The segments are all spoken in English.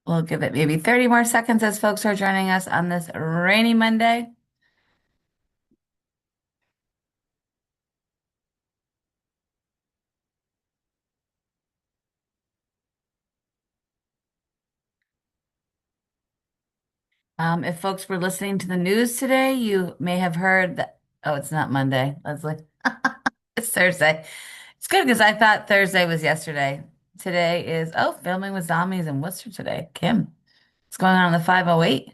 We'll give it maybe 30 more seconds as folks are joining us on this rainy Monday. If folks were listening to the news today, you may have heard that, oh, it's not Monday, Leslie. It's Thursday. It's good because I thought Thursday was yesterday. Today is, oh, filming with zombies in Worcester today. Kim, what's going on in the 508?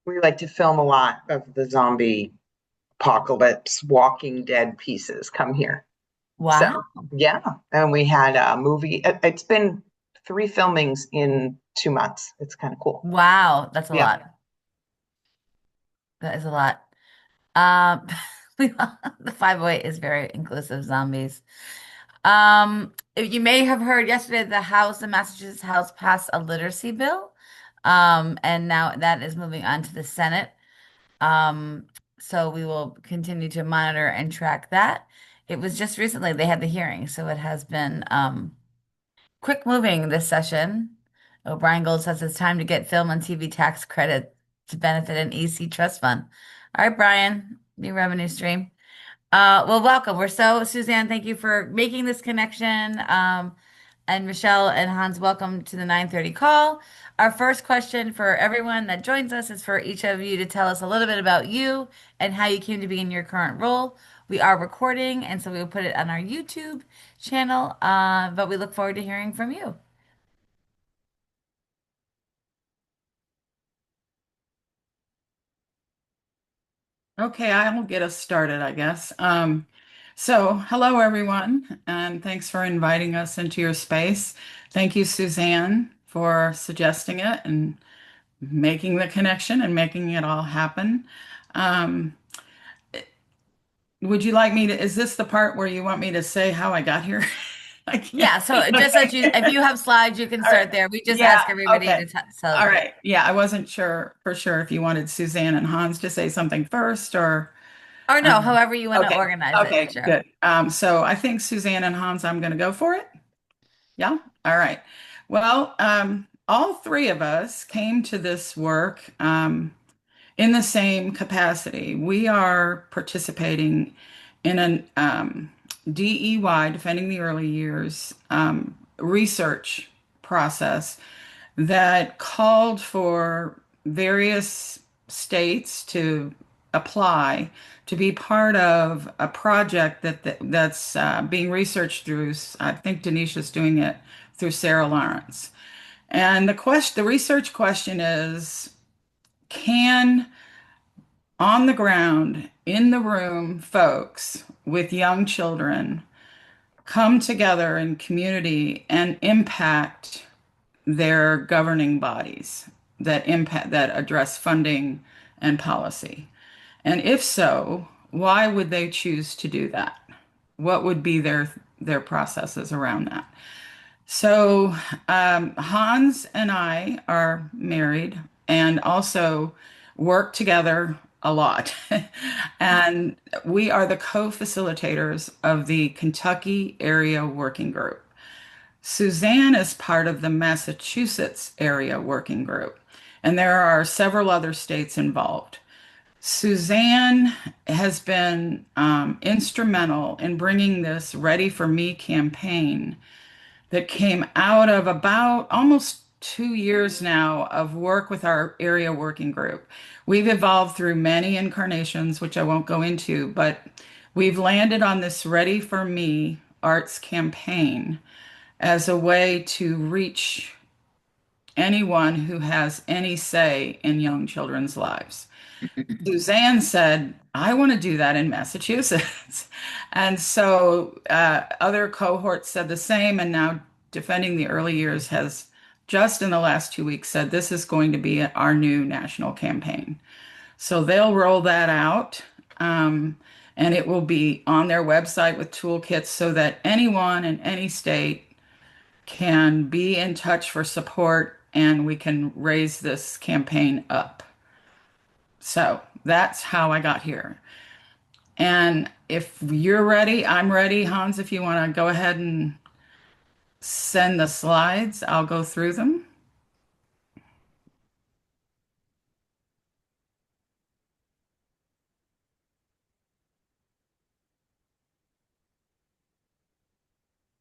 We like to film a lot of the zombie apocalypse, Walking Dead pieces come here. So, Wow. yeah. And we had a movie. It's been three filmings in 2 months. It's kind of cool. Wow. That's a Yeah. lot. That is a lot. Um, the 508 is very inclusive zombies. You may have heard yesterday the Massachusetts House passed a literacy bill. And now that is moving on to the Senate. Um, so we will continue to monitor and track that. It was just recently they had the hearing, so it has been quick moving this session. O'Brien Gold says it's time to get film and TV tax credit to benefit an EC trust fund. All right, Brian, new revenue stream. Well, welcome. Suzanne, thank you for making this connection. And Michelle and Hans, welcome to the 9:30 call. Our first question for everyone that joins us is for each of you to tell us a little bit about you and how you came to be in your current role. We are recording, and so we will put it on our YouTube channel, but we look forward to hearing from you. Okay, I'll get us started, I guess. So, hello everyone, and thanks for inviting us into your space. Thank you, Suzanne, for suggesting it and making the connection and making it all happen. Um, would you like me to, is this the part where you want me to say how I got here? I can't. Yeah, so just as Okay. if you have slides, you can All right. start there. We just Yeah, ask everybody okay. to tell. All right. Yeah, I wasn't sure for sure if you wanted Suzanne and Hans to say something first or Or no, um, however you want to okay. organize it. Okay, Sure. good. So I think Suzanne and Hans, I'm going to go for it. Yeah. All right. Well, all three of us came to this work in the same capacity. We are participating in an DEY, Defending the Early Years, research process that called for various states to apply to be part of a project that's being researched through, I think Denisha's doing it through Sarah Lawrence. And the research question is, can on the ground, in the room, folks with young children come together in community and impact their governing bodies that address funding and policy? And if so, why would they choose to do that? What would be their processes around that? So Hans and I are married and also work together a lot. And we are the co-facilitators of the Kentucky Area Working Group. Suzanne is part of the Massachusetts Area Working Group, and there are several other states involved. Suzanne has been instrumental in bringing this Ready for Me campaign that came out of about almost 2 years now of work with our area working group. We've evolved through many incarnations, which I won't go into, but we've landed on this Ready for Me arts campaign as a way to reach anyone who has any say in young children's lives. Suzanne said, I want to do that in Massachusetts. And so other cohorts said the same. And now Defending the Early Years has just in the last 2 weeks said this is going to be our new national campaign. So they'll roll that out. And it will be on their website with toolkits so that anyone in any state can be in touch for support and we can raise this campaign up. So that's how I got here. And if you're ready, I'm ready. Hans, if you want to go ahead and send the slides. I'll go through them.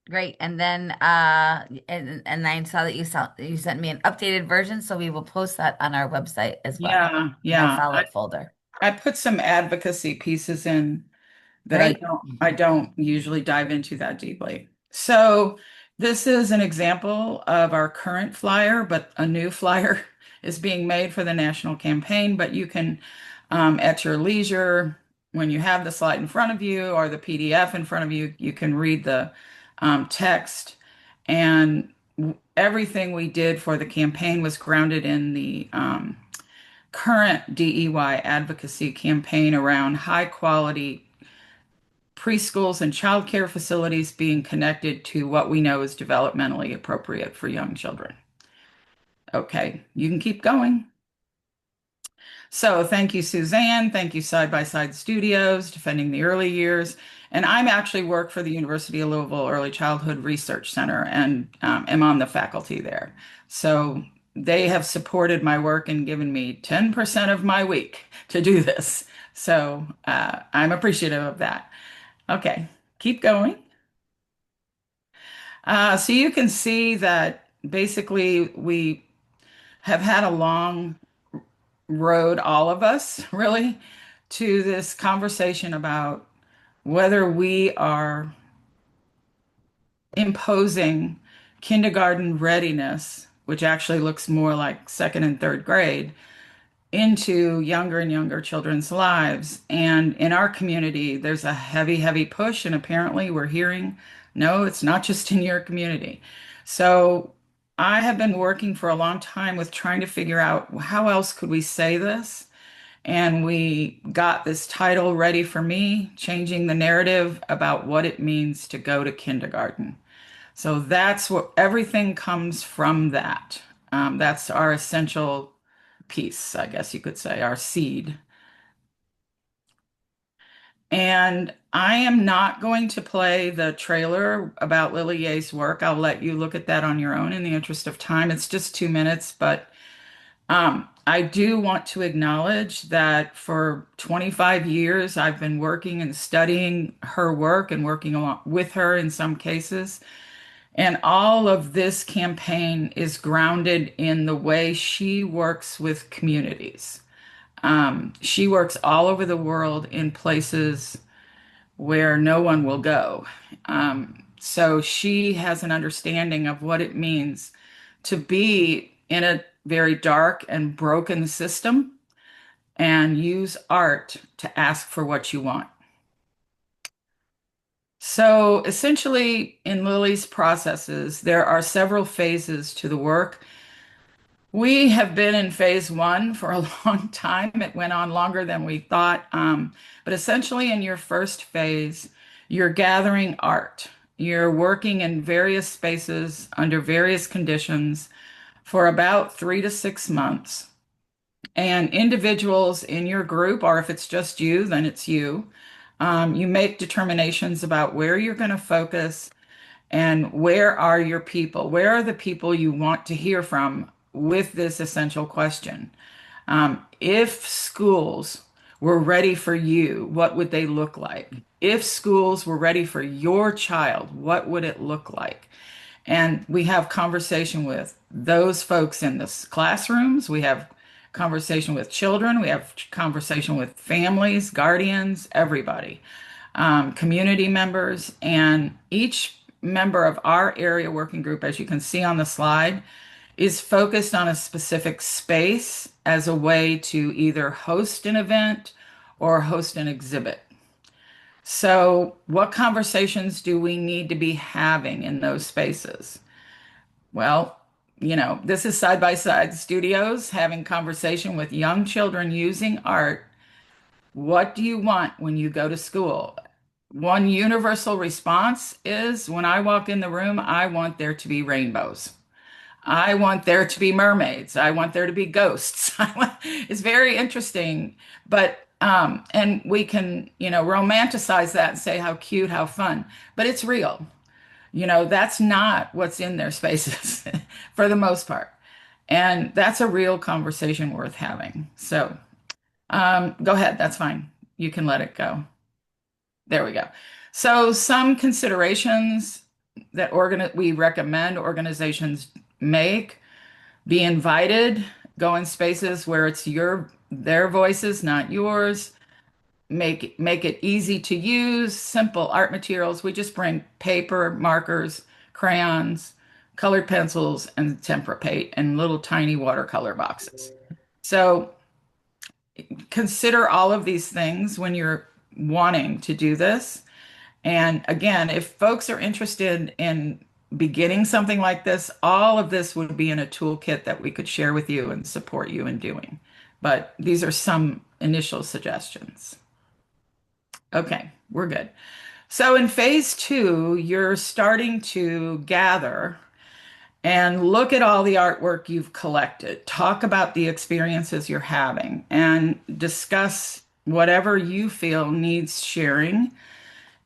Great. And then and I saw that you sent me an updated version, so we will post that on our website as well Yeah, in our yeah. follow-up folder. I put some advocacy pieces in that Great. I don't usually dive into that deeply. So this is an example of our current flyer, but a new flyer is being made for the national campaign. But you can, at your leisure, when you have the slide in front of you or the PDF in front of you, you can read the text. And everything we did for the campaign was grounded in the current DEY advocacy campaign around high quality preschools and childcare facilities being connected to what we know is developmentally appropriate for young children. Okay, you can keep going. So thank you, Suzanne. Thank you, Side by Side Studios, Defending the Early Years. And I'm actually work for the University of Louisville Early Childhood Research Center and am on the faculty there. So they have supported my work and given me 10% of my week to do this. So I'm appreciative of that. Okay, keep going. So you can see that basically we have had a long road, all of us, really, to this conversation about whether we are imposing kindergarten readiness, which actually looks more like second and third grade, into younger and younger children's lives. And in our community, there's a heavy, heavy push. And apparently, we're hearing, no, it's not just in your community. So I have been working for a long time with trying to figure out how else could we say this. And we got this title, Ready for Me, changing the narrative about what it means to go to kindergarten. So that's what everything comes from that. That's our essential piece, I guess you could say, our seed. And I am not going to play the trailer about Lily Ye's work. I'll let you look at that on your own in the interest of time. It's just 2 minutes, but I do want to acknowledge that for 25 years, I've been working and studying her work and working along with her in some cases. And all of this campaign is grounded in the way she works with communities. She works all over the world in places where no one will go. So she has an understanding of what it means to be in a very dark and broken system and use art to ask for what you want. So essentially, in Lily's processes, there are several phases to the work. We have been in phase one for a long time. It went on longer than we thought. But essentially, in your first phase, you're gathering art. You're working in various spaces under various conditions for about 3 to 6 months. And individuals in your group, or if it's just you, then it's you. You make determinations about where you're going to focus and where are your people? Where are the people you want to hear from with this essential question? If schools were ready for you, what would they look like? If schools were ready for your child, what would it look like? And we have conversation with those folks in the classrooms. We have conversation with children. We have conversation with families, guardians, everybody, community members. And each member of our area working group, as you can see on the slide, is focused on a specific space as a way to either host an event or host an exhibit. So, what conversations do we need to be having in those spaces? Well, this is Side by Side Studios having conversation with young children using art. What do you want when you go to school? One universal response is when I walk in the room, I want there to be rainbows. I want there to be mermaids. I want there to be ghosts. It's very interesting, but and we can, romanticize that and say how cute, how fun, but it's real. That's not what's in their spaces for the most part. And that's a real conversation worth having. So go ahead. That's fine. You can let it go. There we go. So some considerations that we recommend organizations make: be invited, go in spaces where it's their voices, not yours. Make it easy to use, simple art materials. We just bring paper, markers, crayons, colored pencils, and tempera paint and little tiny watercolor boxes. So consider all of these things when you're wanting to do this. And again, if folks are interested in beginning something like this, all of this would be in a toolkit that we could share with you and support you in doing. But these are some initial suggestions. Okay, we're good. So in phase two, you're starting to gather and look at all the artwork you've collected. Talk about the experiences you're having and discuss whatever you feel needs sharing,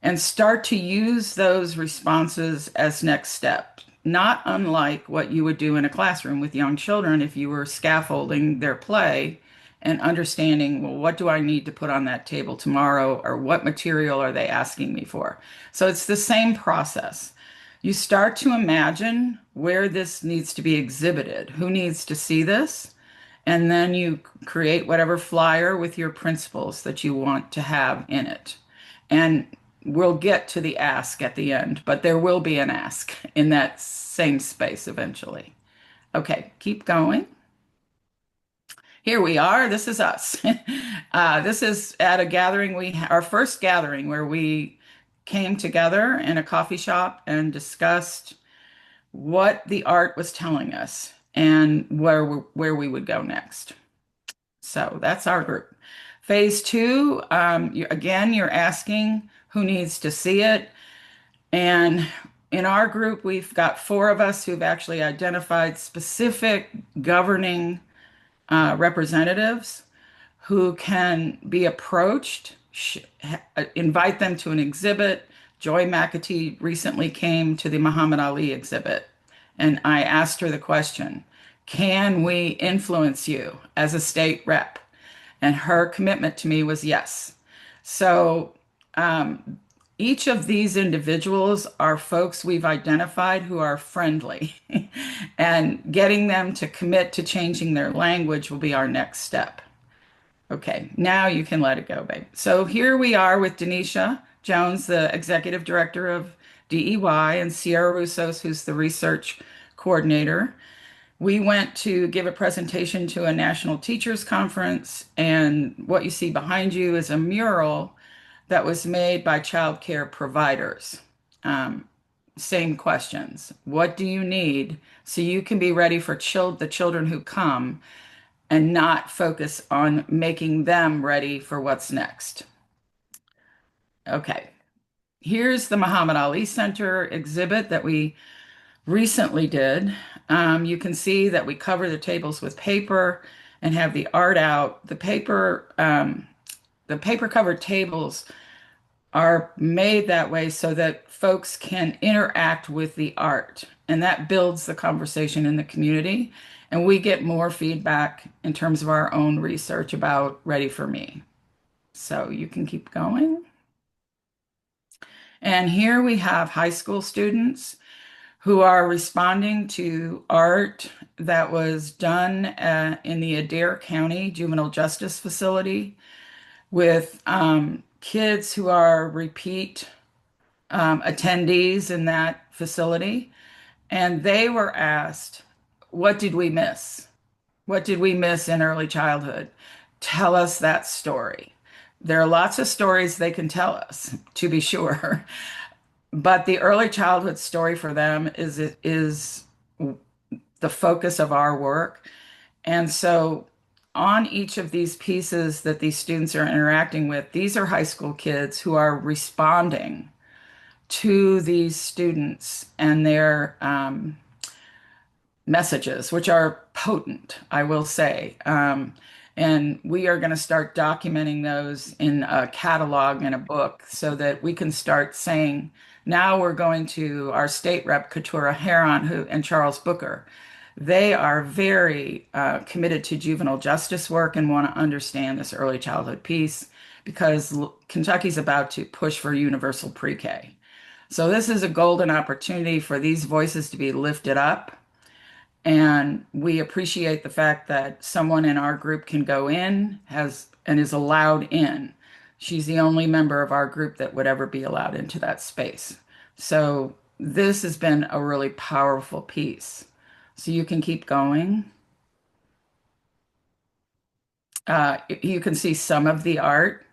and start to use those responses as next steps, not unlike what you would do in a classroom with young children if you were scaffolding their play and understanding, well, what do I need to put on that table tomorrow, or what material are they asking me for? So it's the same process. You start to imagine where this needs to be exhibited, who needs to see this, and then you create whatever flyer with your principles that you want to have in it. And we'll get to the ask at the end, but there will be an ask in that same space eventually. Okay, keep going. Here we are. This is us. This is at a gathering our first gathering where we came together in a coffee shop and discussed what the art was telling us and where we would go next. So that's our group. Phase two, again, you're asking who needs to see it. And in our group, we've got 4 of us who've actually identified specific governing representatives who can be approached, invite them to an exhibit. Joy McAtee recently came to the Muhammad Ali exhibit, and I asked her the question, can we influence you as a state rep? And her commitment to me was yes. So each of these individuals are folks we've identified who are friendly, and getting them to commit to changing their language will be our next step. Okay, now you can let it go, babe. So here we are with Denisha Jones, the executive director of DEY, and Sierra Russos, who's the research coordinator. We went to give a presentation to a national teachers conference, and what you see behind you is a mural that was made by child care providers. Same questions. What do you need so you can be ready for the children who come, and not focus on making them ready for what's next? Okay, here's the Muhammad Ali Center exhibit that we recently did. You can see that we cover the tables with paper and have the art out. The paper covered tables are made that way so that folks can interact with the art, and that builds the conversation in the community. And we get more feedback in terms of our own research about Ready for Me. So you can keep going. And here we have high school students who are responding to art that was done in the Adair County Juvenile Justice Facility with kids who are repeat attendees in that facility. And they were asked, what did we miss? What did we miss in early childhood? Tell us that story. There are lots of stories they can tell us, to be sure. But the early childhood story for them is the focus of our work. And so on each of these pieces that these students are interacting with, these are high school kids who are responding to these students and their messages, which are potent, I will say. And we are going to start documenting those in a catalog and a book so that we can start saying, now we're going to our state rep, Keturah Heron, and Charles Booker. They are very committed to juvenile justice work and want to understand this early childhood piece because Kentucky's about to push for universal pre-K. So this is a golden opportunity for these voices to be lifted up. And we appreciate the fact that someone in our group can go in, and is allowed in. She's the only member of our group that would ever be allowed into that space. So this has been a really powerful piece. So you can keep going. You can see some of the art.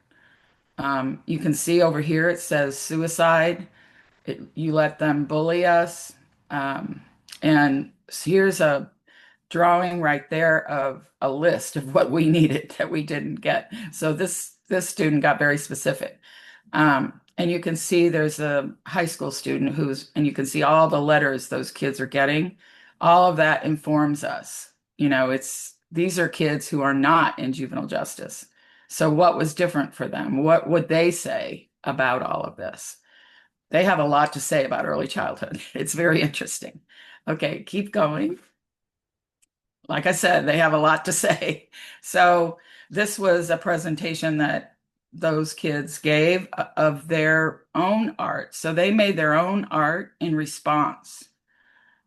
You can see over here it says suicide. You let them bully us. And here's a drawing right there of a list of what we needed that we didn't get. So this student got very specific. And you can see there's a high school student and you can see all the letters those kids are getting. All of that informs us. These are kids who are not in juvenile justice. So what was different for them? What would they say about all of this? They have a lot to say about early childhood. It's very interesting. Okay, keep going. Like I said, they have a lot to say. So this was a presentation that those kids gave of their own art. So they made their own art in response,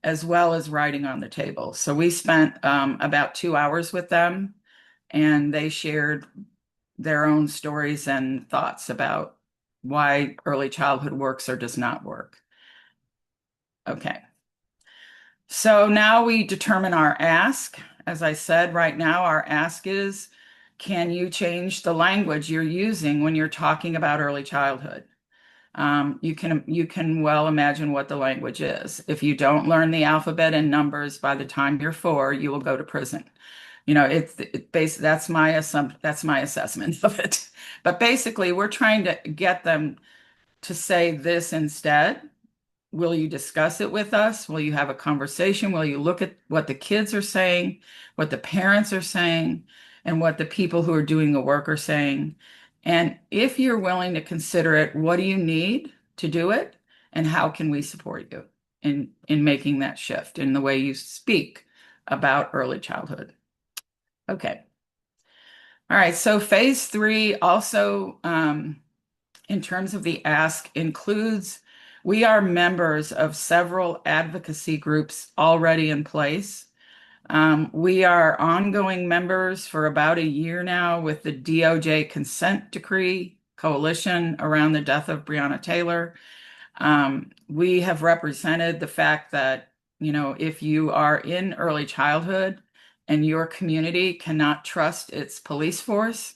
as well as writing on the table. So we spent about 2 hours with them, and they shared their own stories and thoughts about why early childhood works or does not work. Okay. So now we determine our ask. As I said, right now our ask is, can you change the language you're using when you're talking about early childhood? You can well imagine what the language is. If you don't learn the alphabet and numbers by the time you're 4, you will go to prison. That's my assessment of it. But basically, we're trying to get them to say this instead. Will you discuss it with us? Will you have a conversation? Will you look at what the kids are saying, what the parents are saying, and what the people who are doing the work are saying? And if you're willing to consider it, what do you need to do it? And how can we support you in making that shift in the way you speak about early childhood? Okay. All right. So phase 3 also, in terms of the ask, includes we are members of several advocacy groups already in place. We are ongoing members for about a year now with the DOJ Consent Decree Coalition around the death of Breonna Taylor. We have represented the fact that, if you are in early childhood and your community cannot trust its police force,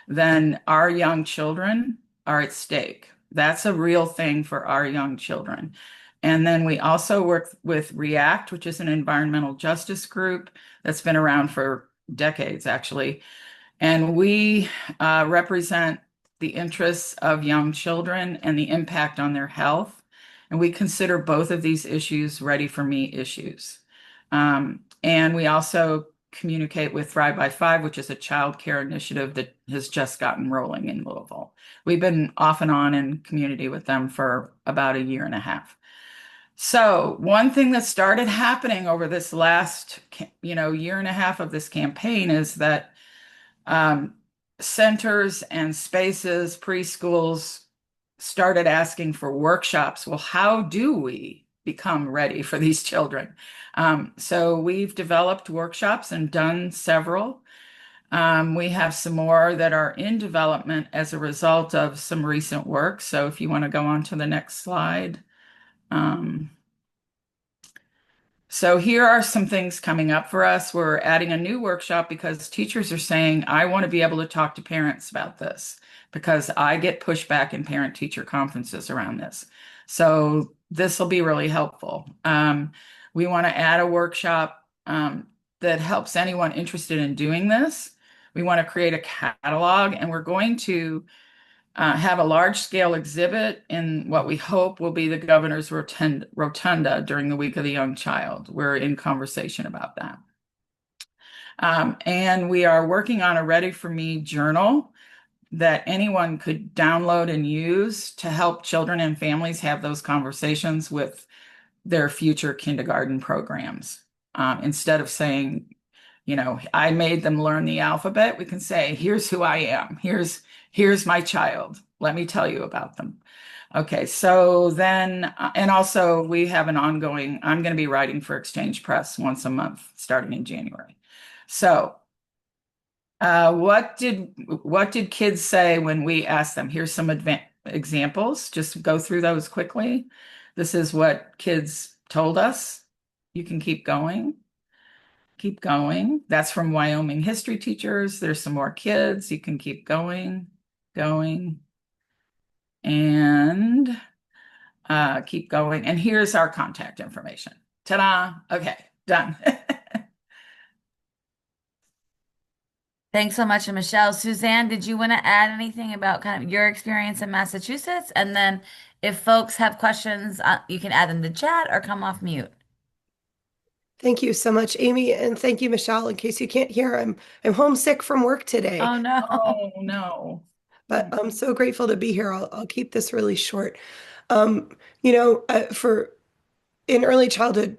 then our young children are at stake. That's a real thing for our young children. And then we also work with REACT, which is an environmental justice group that's been around for decades, actually. And we represent the interests of young children and the impact on their health. And we consider both of these issues ready for me issues. And we also communicate with Thrive by 5, which is a child care initiative that has just gotten rolling in Louisville. We've been off and on in community with them for about a year and a half. So one thing that started happening over this last, year and a half of this campaign is that centers and spaces, preschools started asking for workshops. Well, how do we become ready for these children? So we've developed workshops and done several. We have some more that are in development as a result of some recent work. So if you want to go on to the next slide. So here are some things coming up for us. We're adding a new workshop because teachers are saying, I want to be able to talk to parents about this because I get pushback in parent-teacher conferences around this. So this will be really helpful. We want to add a workshop that helps anyone interested in doing this. We want to create a catalog, and we're going to have a large-scale exhibit in what we hope will be the governor's rotunda during the Week of the Young Child. We're in conversation about that. And we are working on a Ready for Me journal that anyone could download and use to help children and families have those conversations with their future kindergarten programs. Instead of saying, I made them learn the alphabet, we can say, here's who I am. Here's my child. Let me tell you about them. Okay, so then, and also we have an ongoing, I'm going to be writing for Exchange Press once a month starting in January. So, what did kids say when we asked them? Here's some examples. Just go through those quickly. This is what kids told us. You can keep going. Keep going. That's from Wyoming history teachers. There's some more kids. You can keep going, going, and keep going. And here's our contact information. Ta-da. Okay, done. Thanks so much, and Michelle. Suzanne, did you want to add anything about kind of your experience in Massachusetts? And then if folks have questions, you can add them to chat or come off mute. Thank you so much, Amy, and thank you, Michelle. In case you can't hear, I'm homesick from work today, Oh no. Oh, no. but I'm so grateful to be here. I'll keep this really short. For in early childhood,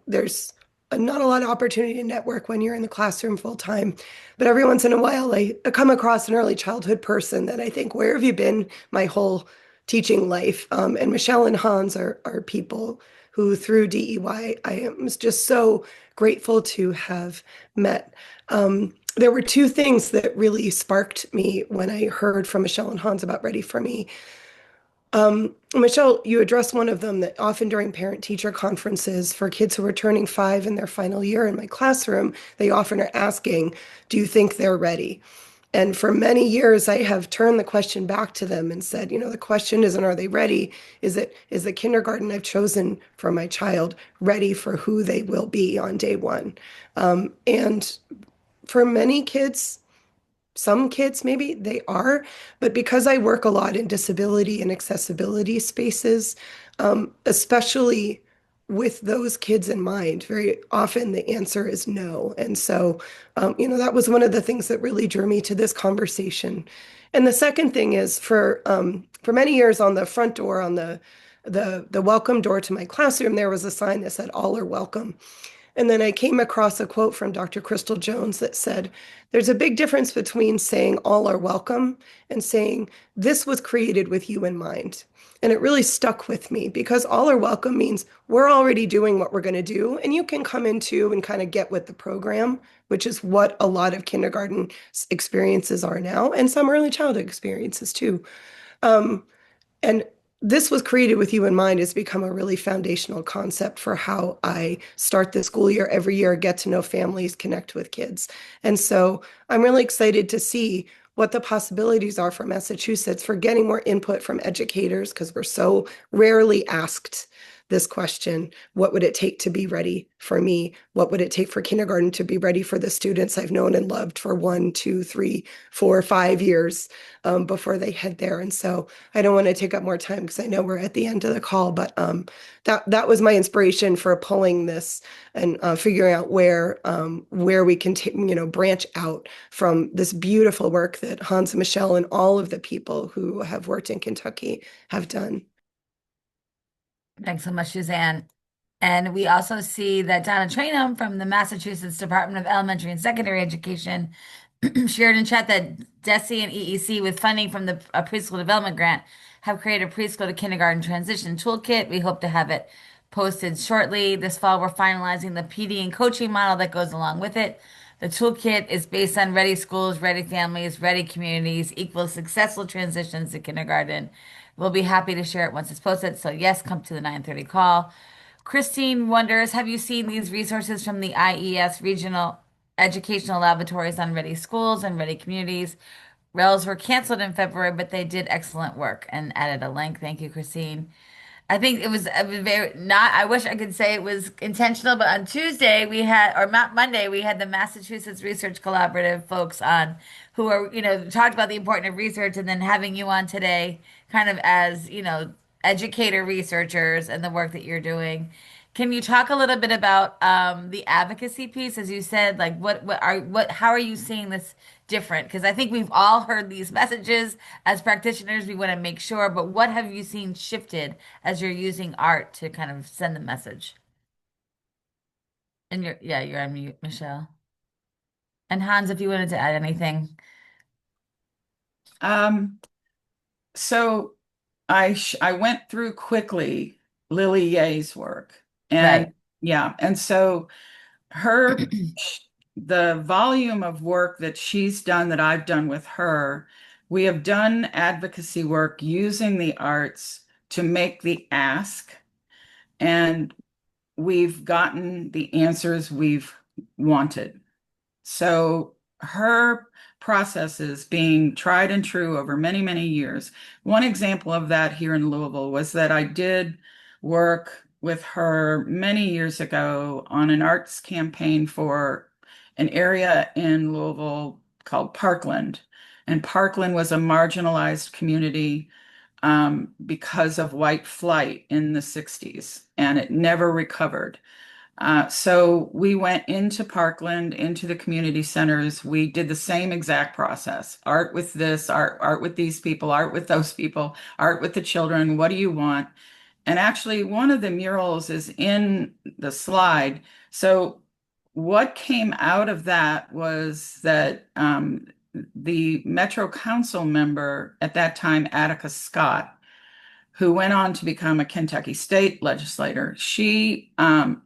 there's not a lot of opportunity to network when you're in the classroom full time. But every once in a while, I come across an early childhood person that I think, where have you been my whole teaching life? And Michelle and Hans are people who, through DEY, I am just so grateful to have met. There were two things that really sparked me when I heard from Michelle and Hans about Ready for Me. Michelle, you addressed one of them, that often during parent-teacher conferences for kids who are turning 5 in their final year in my classroom, they often are asking, do you think they're ready? And for many years, I have turned the question back to them and said, the question isn't, are they ready? Is the kindergarten I've chosen for my child ready for who they will be on day one? And for many kids, some kids, maybe they are, but because I work a lot in disability and accessibility spaces, especially with those kids in mind, very often the answer is no. And so, that was one of the things that really drew me to this conversation. And the second thing is, for many years, on the front door, on the welcome door to my classroom, there was a sign that said, "All are welcome." And then I came across a quote from Dr. Crystal Jones that said, there's a big difference between saying all are welcome and saying this was created with you in mind. And it really stuck with me, because all are welcome means we're already doing what we're going to do, and you can come into and kind of get with the program, which is what a lot of kindergarten experiences are now, and some early childhood experiences too. Um, and this was created with you in mind has become a really foundational concept for how I start the school year every year, get to know families, connect with kids. And so I'm really excited to see what the possibilities are for Massachusetts for getting more input from educators, because we're so rarely asked this question: what would it take to be ready for me? What would it take for kindergarten to be ready for the students I've known and loved for 1, 2, 3, 4, 5 years before they head there? And so I don't want to take up more time because I know we're at the end of the call, but that was my inspiration for pulling this and figuring out where we can branch out from this beautiful work that Hans and Michelle and all of the people who have worked in Kentucky have done. Thanks so much, Suzanne. And we also see that Donna Trainum from the Massachusetts Department of Elementary and Secondary Education shared in chat that DESE and EEC, with funding from the Preschool Development Grant, have created a preschool to kindergarten transition toolkit. We hope to have it posted shortly. This fall, we're finalizing the PD and coaching model that goes along with it. The toolkit is based on ready schools, ready families, ready communities, equals successful transitions to kindergarten. We'll be happy to share it once it's posted. So yes, come to the 9:30 call. Christine wonders, have you seen these resources from the IES regional educational laboratories on ready schools and ready communities? Rails were canceled in February, but they did excellent work and added a link. Thank you, Christine. I think it was a very not, I wish I could say it was intentional, but on Tuesday we had, or Monday, we had the Massachusetts Research Collaborative folks on who are, talked about the importance of research, and then having you on today kind of as, educator researchers and the work that you're doing. Can you talk a little bit about the advocacy piece, as you said, like how are you seeing this different? Because I think we've all heard these messages as practitioners, we want to make sure, but what have you seen shifted as you're using art to kind of send the message? And you're on mute, Michelle. And Hans, if you wanted to add anything. Um, so I went through quickly Lily Ye's work, Right. and yeah, and so her the volume of work that she's done that I've done with her, we have done advocacy work using the arts to make the ask, and we've gotten the answers we've wanted. So her process is being tried and true over many, many years. One example of that here in Louisville was that I did work with her many years ago on an arts campaign for an area in Louisville called Parkland. And Parkland was a marginalized community because of white flight in the 60s, and it never recovered. So we went into Parkland, into the community centers. We did the same exact process. Art with this, art with these people, art with those people, art with the children. What do you want? And actually, one of the murals is in the slide. So what came out of that was that the Metro Council member at that time, Attica Scott, who went on to become a Kentucky state legislator, she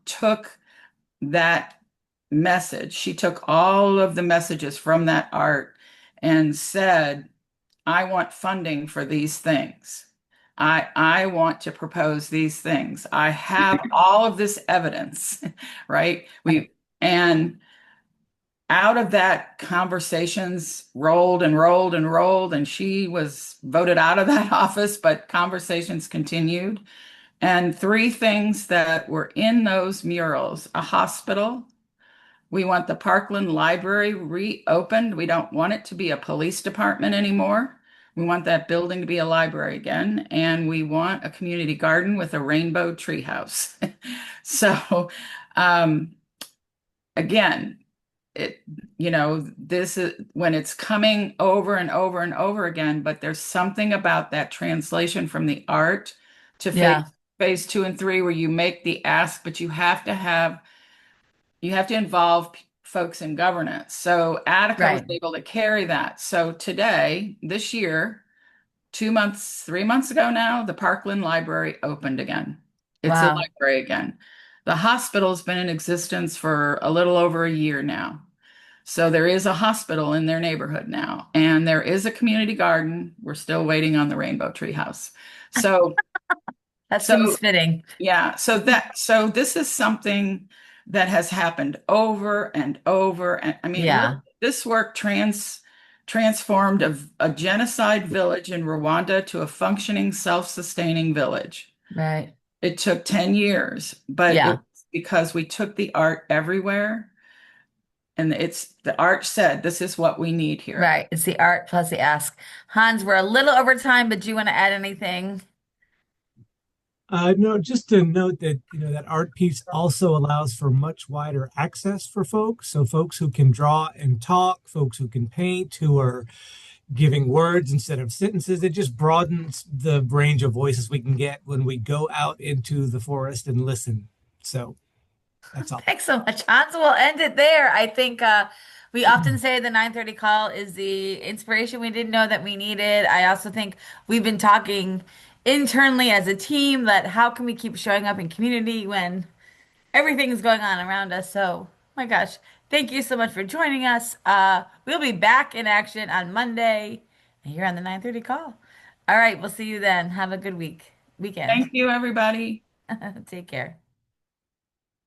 took that message. She took all of the messages from that art and said, I want funding for these things. I want to propose these things. I have all of this evidence, right? And out of that, conversations rolled and rolled and rolled, and she was voted out of that office, but conversations continued. And three things that were in those murals: a hospital. We want the Parkland Library reopened. We don't want it to be a police department anymore. We want that building to be a library again. And we want a community garden with a rainbow treehouse. So, um, again, it, this is when it's coming over and over and over again, but there's something about that translation from the art to Yeah. phase two and three where you make the ask, but you have to involve folks in governance. So Attica was Right. able to carry that. So today, this year, 2 months, 3 months ago now, the Parkland Library opened again. It's a Wow. library again. The hospital's been in existence for a little over a year now. So there is a hospital in their neighborhood now, and there is a community garden. We're still waiting on the Rainbow Tree House. So, That seems so fitting. yeah, so this is something that has happened over and over. And I mean, really, Yeah. this work transformed a genocide village in Rwanda to a functioning, self-sustaining village. Right. It took 10 years, but Yeah. it's because we took the art everywhere, and it's the art said, this is what we need here. Right. It's the art plus the ask. Hans, we're a little over time, but do you want to add anything? No, just to note that that art piece also allows for much wider access for folks. So folks who can draw and talk, folks who can paint, who are giving words instead of sentences. It just broadens the range of voices we can get when we go out into the forest and listen. So that's all. Thanks so much, Hans. We'll end it there. I think we often say the 9:30 call is the inspiration we didn't know that we needed. I also think we've been talking internally as a team that how can we keep showing up in community when everything is going on around us. So, my gosh, thank you so much for joining us. We'll be back in action on Monday here on the 9:30 call. All right, we'll see you then. Have a good weekend. Thank you, everybody. Take care.